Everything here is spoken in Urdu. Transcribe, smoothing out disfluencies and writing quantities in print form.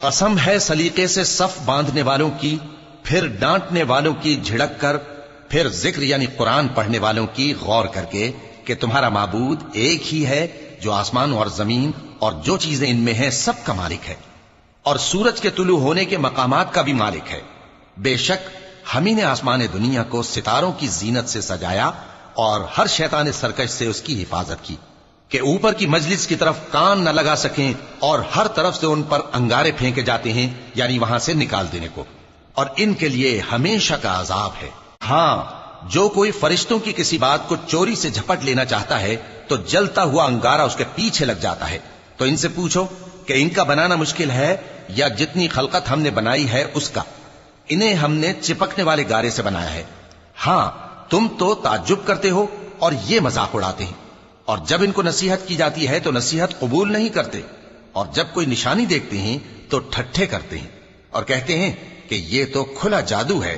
قسم ہے سلیقے سے صف باندھنے والوں کی، پھر ڈانٹنے والوں کی جھڑک کر، پھر ذکر یعنی قرآن پڑھنے والوں کی غور کر کے کہ تمہارا معبود ایک ہی ہے جو آسمان اور زمین اور جو چیزیں ان میں ہیں سب کا مالک ہے، اور سورج کے طلوع ہونے کے مقامات کا بھی مالک ہے۔ بے شک ہم ہی نے آسمان دنیا کو ستاروں کی زینت سے سجایا اور ہر شیطان سرکش سے اس کی حفاظت کی کہ اوپر کی مجلس کی طرف کان نہ لگا سکیں، اور ہر طرف سے ان پر انگارے پھینکے جاتے ہیں یعنی وہاں سے نکال دینے کو، اور ان کے لیے ہمیشہ کا عذاب ہے۔ ہاں، جو کوئی فرشتوں کی کسی بات کو چوری سے جھپٹ لینا چاہتا ہے تو جلتا ہوا انگارہ اس کے پیچھے لگ جاتا ہے۔ تو ان سے پوچھو کہ ان کا بنانا مشکل ہے یا جتنی خلقت ہم نے بنائی ہے اس کا؟ انہیں ہم نے چپکنے والے گارے سے بنایا ہے۔ ہاں، تم تو تعجب کرتے ہو اور یہ مذاق اڑاتے ہیں، اور جب ان کو نصیحت کی جاتی ہے تو نصیحت قبول نہیں کرتے، اور جب کوئی نشانی دیکھتے ہیں تو ٹھٹھے کرتے ہیں اور کہتے ہیں کہ یہ تو کھلا جادو ہے۔